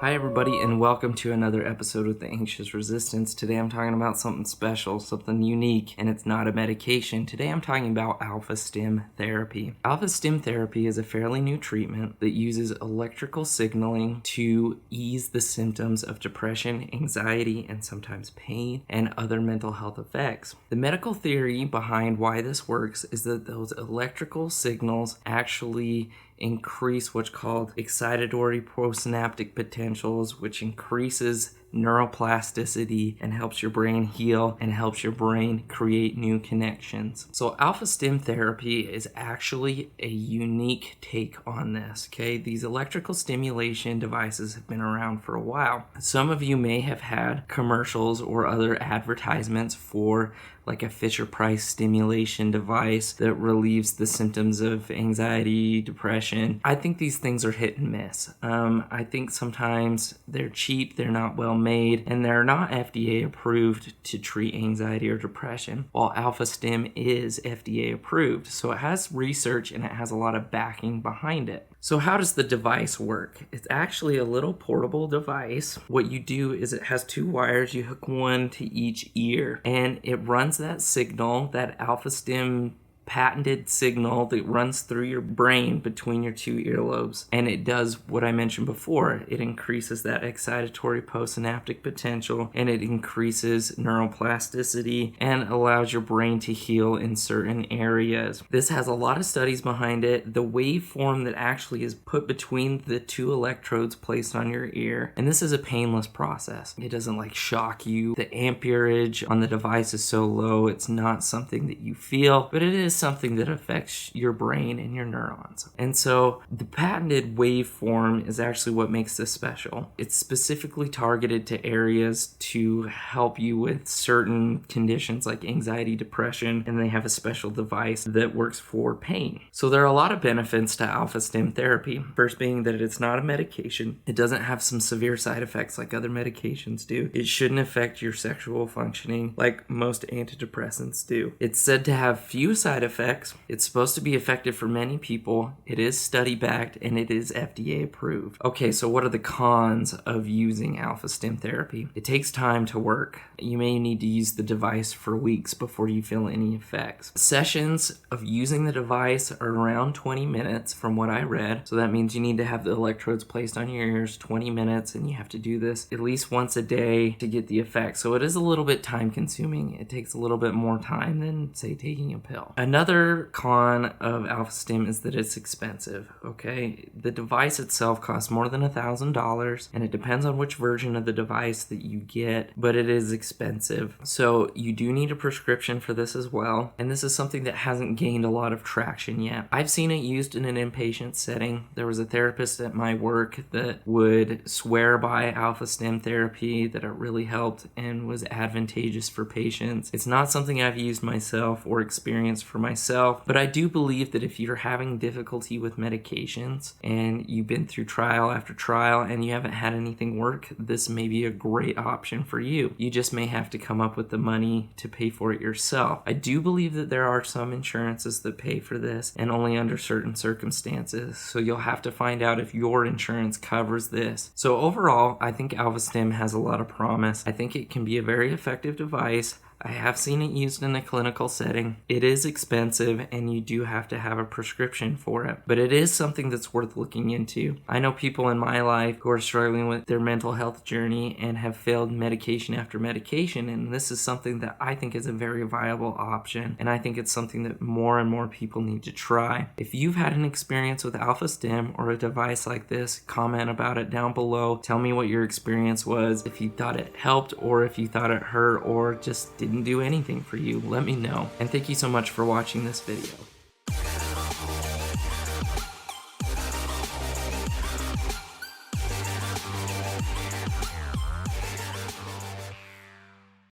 Hi everybody and welcome to another episode of The Anxious Resistance. Today I'm talking about something special, something unique, and it's not a medication. Today I'm talking about Alpha Stim Therapy. Alpha Stim Therapy is a fairly new treatment that uses electrical signaling to ease the symptoms of depression, anxiety, and sometimes pain and other mental health effects. The medical theory behind why this works is that those electrical signals actually increase what's called excitatory postsynaptic potentials, which increases neuroplasticity and helps your brain heal and helps your brain create new connections. So Alpha Stim Therapy is actually a unique take on this, okay? These electrical stimulation devices have been around for a while. Some of you may have had commercials or other advertisements for like a Fisher-Price stimulation device that relieves the symptoms of anxiety, depression. I think these things are hit and miss. I think sometimes they're cheap, they're not well made, and they're not FDA approved to treat anxiety or depression, while Alpha Stim is FDA approved. So it has research and it has a lot of backing behind it. So how does the device work? It's actually a little portable device. What you do is it has two wires. You hook one to each ear and it runs that signal, that Alpha Stim patented signal that runs through your brain between your two earlobes, and it does what I mentioned before. It increases that excitatory postsynaptic potential and it increases neuroplasticity and allows your brain to heal in certain areas. This has a lot of studies behind it. The waveform that actually is put between the two electrodes placed on your ear, and this is a painless process. It doesn't like shock you. The amperage on the device is so low, it's not something that you feel, but it is something that affects your brain and your neurons. And so the patented waveform is actually what makes this special. It's specifically targeted to areas to help you with certain conditions like anxiety, depression, and they have a special device that works for pain. So there are a lot of benefits to Alpha Stim Therapy. First being that it's not a medication. It doesn't have some severe side effects like other medications do. It shouldn't affect your sexual functioning like most antidepressants do. It's said to have few side effects. It's supposed to be effective for many people. It is study backed and it is FDA approved. Okay, so what are the cons of using Alpha Stim Therapy? It takes time to work. You may need to use the device for weeks before you feel any effects. Sessions of using the device are around 20 minutes from what I read. So that means you need to have the electrodes placed on your ears 20 minutes and you have to do this at least once a day to get the effect. So it is a little bit time consuming. It takes a little bit more time than say taking a pill. Another con of Alpha Stim is that it's expensive, okay? The device itself costs more than $1,000 and it depends on which version of the device that you get, but it is expensive. So you do need a prescription for this as well, and this is something that hasn't gained a lot of traction yet. I've seen it used in an inpatient setting. There was a therapist at my work that would swear by Alpha Stim Therapy, that it really helped and was advantageous for patients. It's not something I've used myself or experienced for myself, but I do believe that if you're having difficulty with medications and you've been through trial after trial and you haven't had anything work, this may be a great option for you. You just may have to come up with the money to pay for it yourself. I do believe that there are some insurances that pay for this and only under certain circumstances, so you'll have to find out if your insurance covers this. So overall, I think Alpha Stim has a lot of promise. I think it can be a very effective device. I have seen it used in a clinical setting. It is expensive and you do have to have a prescription for it, but it is something that's worth looking into. I know people in my life who are struggling with their mental health journey and have failed medication after medication, and this is something that I think is a very viable option, and I think it's something that more and more people need to try. If you've had an experience with Alpha Stim or a device like this, comment about it down below. Tell me what your experience was, if you thought it helped or if you thought it hurt or just didn't do anything for you. Let me know. And thank you so much for watching this video.